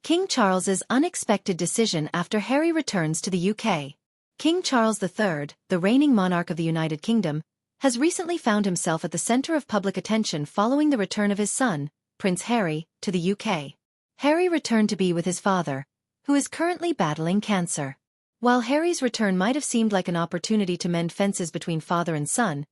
King Charles's unexpected decision after Harry returns to the UK. King Charles III, the reigning monarch of the United Kingdom, has recently found himself at the center of public attention following the return of his son, Prince Harry, to the UK. Harry returned to be with his father, who is currently battling cancer. While Harry's return might have seemed like an opportunity to mend fences between father and son,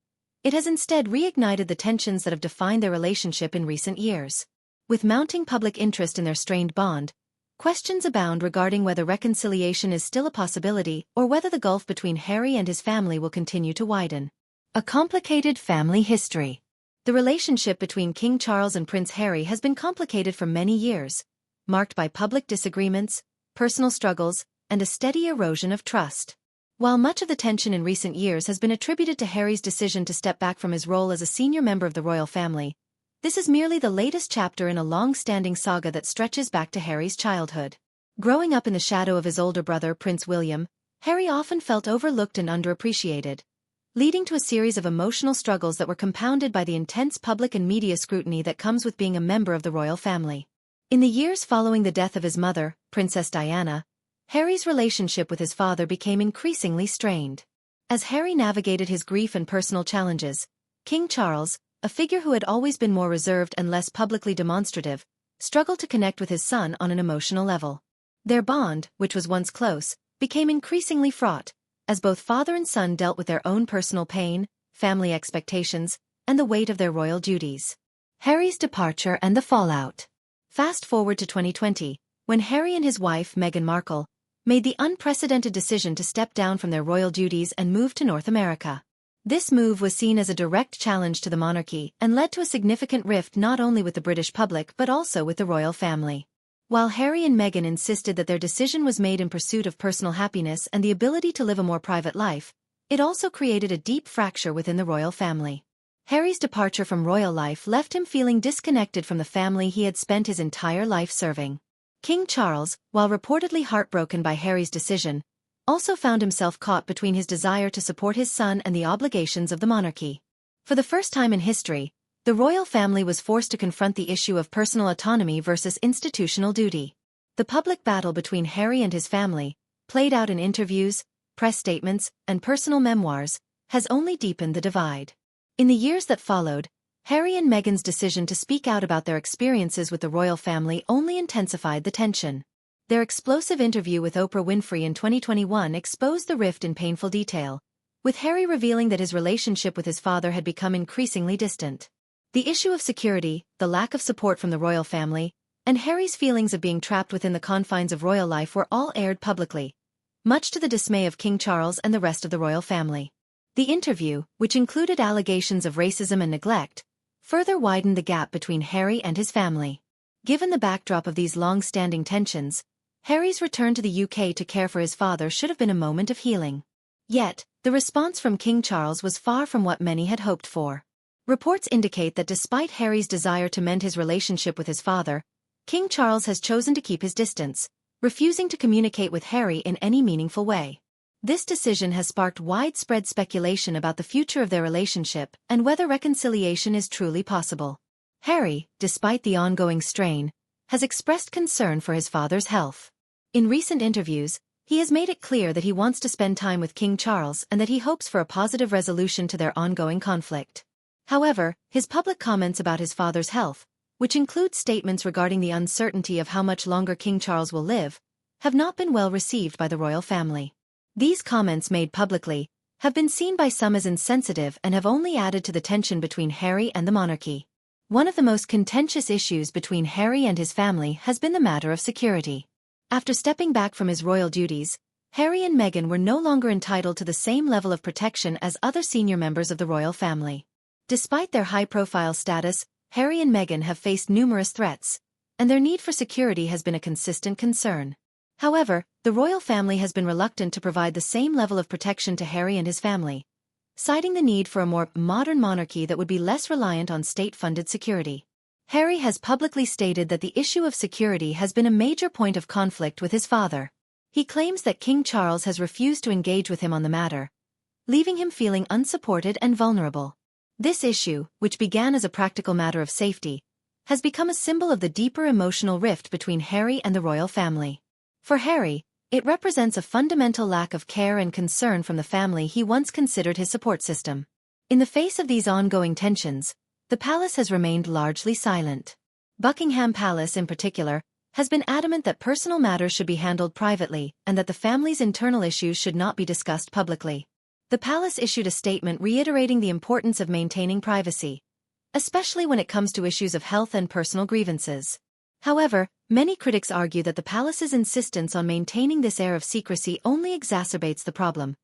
it has instead reignited the tensions that have defined their relationship in recent years. With mounting public interest in their strained bond, questions abound regarding whether reconciliation is still a possibility or whether the gulf between Harry and his family will continue to widen. A complicated family history. The relationship between King Charles and Prince Harry has been complicated for many years, marked by public disagreements, personal struggles, and a steady erosion of trust. While much of the tension in recent years has been attributed to Harry's decision to step back from his role as a senior member of the royal family, this is merely the latest chapter in a long-standing saga that stretches back to Harry's childhood. Growing up in the shadow of his older brother, Prince William, Harry often felt overlooked and underappreciated, leading to a series of emotional struggles that were compounded by the intense public and media scrutiny that comes with being a member of the royal family. In the years following the death of his mother, Princess Diana, Harry's relationship with his father became increasingly strained. As Harry navigated his grief and personal challenges, King Charles, a figure who had always been more reserved and less publicly demonstrative, struggled to connect with his son on an emotional level. Their bond, which was once close, became increasingly fraught, as both father and son dealt with their own personal pain, family expectations, and the weight of their royal duties. Harry's departure and the fallout. Fast forward to 2020, when Harry and his wife, Meghan Markle, made the unprecedented decision to step down from their royal duties and move to North America. This move was seen as a direct challenge to the monarchy and led to a significant rift not only with the British public but also with the royal family. While Harry and Meghan insisted that their decision was made in pursuit of personal happiness and the ability to live a more private life, it also created a deep fracture within the royal family. Harry's departure from royal life left him feeling disconnected from the family he had spent his entire life serving. King Charles, while reportedly heartbroken by Harry's decision, also found himself caught between his desire to support his son and the obligations of the monarchy. For the first time in history, the royal family was forced to confront the issue of personal autonomy versus institutional duty. The public battle between Harry and his family, played out in interviews, press statements, and personal memoirs, has only deepened the divide. In the years that followed, Harry and Meghan's decision to speak out about their experiences with the royal family only intensified the tension. Their explosive interview with Oprah Winfrey in 2021 exposed the rift in painful detail, with Harry revealing that his relationship with his father had become increasingly distant. The issue of security, the lack of support from the royal family, and Harry's feelings of being trapped within the confines of royal life were all aired publicly, much to the dismay of King Charles and the rest of the royal family. The interview, which included allegations of racism and neglect, further widened the gap between Harry and his family. Given the backdrop of these long-standing tensions, Harry's return to the UK to care for his father should have been a moment of healing. Yet, the response from King Charles was far from what many had hoped for. Reports indicate that despite Harry's desire to mend his relationship with his father, King Charles has chosen to keep his distance, refusing to communicate with Harry in any meaningful way. This decision has sparked widespread speculation about the future of their relationship and whether reconciliation is truly possible. Harry, despite the ongoing strain, has expressed concern for his father's health. In recent interviews, he has made it clear that he wants to spend time with King Charles and that he hopes for a positive resolution to their ongoing conflict. However, his public comments about his father's health, which include statements regarding the uncertainty of how much longer King Charles will live, have not been well received by the royal family. These comments made publicly have been seen by some as insensitive and have only added to the tension between Harry and the monarchy. One of the most contentious issues between Harry and his family has been the matter of security. After stepping back from his royal duties, Harry and Meghan were no longer entitled to the same level of protection as other senior members of the royal family. Despite their high-profile status, Harry and Meghan have faced numerous threats, and their need for security has been a consistent concern. However, the royal family has been reluctant to provide the same level of protection to Harry and his family, citing the need for a more modern monarchy that would be less reliant on state-funded security. Harry has publicly stated that the issue of security has been a major point of conflict with his father. He claims that King Charles has refused to engage with him on the matter, leaving him feeling unsupported and vulnerable. This issue, which began as a practical matter of safety, has become a symbol of the deeper emotional rift between Harry and the royal family. For Harry, it represents a fundamental lack of care and concern from the family he once considered his support system. In the face of these ongoing tensions, the palace has remained largely silent. Buckingham Palace, in particular, has been adamant that personal matters should be handled privately and that the family's internal issues should not be discussed publicly. The palace issued a statement reiterating the importance of maintaining privacy, especially when it comes to issues of health and personal grievances. However, many critics argue that the palace's insistence on maintaining this air of secrecy only exacerbates the problem,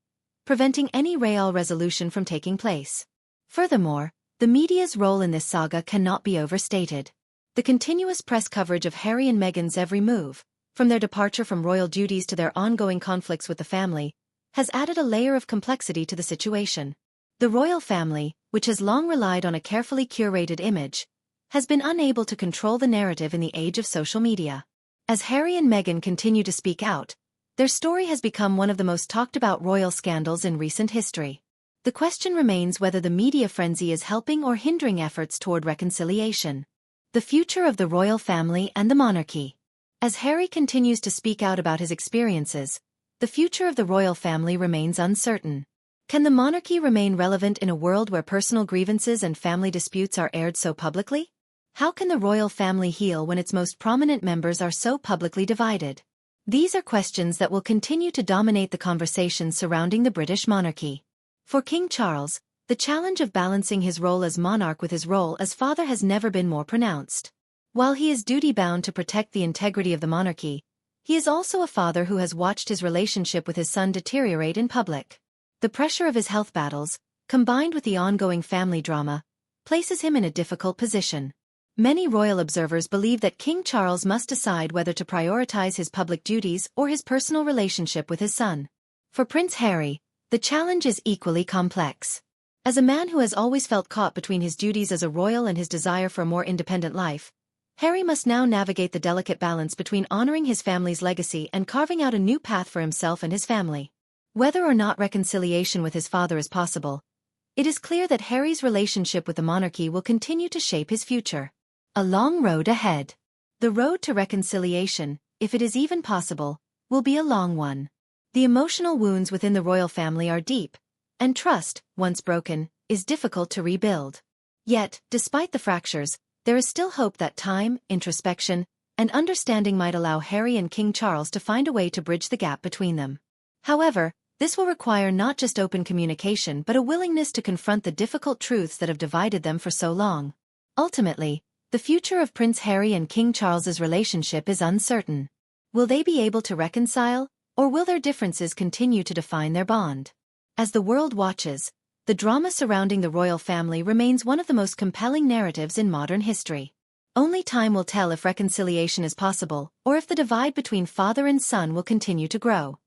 preventing any real resolution from taking place. Furthermore, the media's role in this saga cannot be overstated. The continuous press coverage of Harry and Meghan's every move, from their departure from royal duties to their ongoing conflicts with the family, has added a layer of complexity to the situation. The royal family, which has long relied on a carefully curated image, has been unable to control the narrative in the age of social media. As Harry and Meghan continue to speak out, their story has become one of the most talked about royal scandals in recent history. The question remains whether the media frenzy is helping or hindering efforts toward reconciliation. The future of the royal family and the monarchy. As Harry continues to speak out about his experiences, the future of the royal family remains uncertain. Can the monarchy remain relevant in a world where personal grievances and family disputes are aired so publicly? How can the royal family heal when its most prominent members are so publicly divided? These are questions that will continue to dominate the conversation surrounding the British monarchy. For King Charles, the challenge of balancing his role as monarch with his role as father has never been more pronounced. While he is duty-bound to protect the integrity of the monarchy, he is also a father who has watched his relationship with his son deteriorate in public. The pressure of his health battles, combined with the ongoing family drama, places him in a difficult position. Many royal observers believe that King Charles must decide whether to prioritize his public duties or his personal relationship with his son. For Prince Harry, the challenge is equally complex. As a man who has always felt caught between his duties as a royal and his desire for a more independent life, Harry must now navigate the delicate balance between honoring his family's legacy and carving out a new path for himself and his family. Whether or not reconciliation with his father is possible, it is clear that Harry's relationship with the monarchy will continue to shape his future. A long road ahead. The road to reconciliation, if it is even possible, will be a long one. The emotional wounds within the royal family are deep, and trust, once broken, is difficult to rebuild. Yet, despite the fractures, there is still hope that time, introspection, and understanding might allow Harry and King Charles to find a way to bridge the gap between them. However, this will require not just open communication but a willingness to confront the difficult truths that have divided them for so long. Ultimately, the future of Prince Harry and King Charles's relationship is uncertain. Will they be able to reconcile, or will their differences continue to define their bond? As the world watches, the drama surrounding the royal family remains one of the most compelling narratives in modern history. Only time will tell if reconciliation is possible, or if the divide between father and son will continue to grow.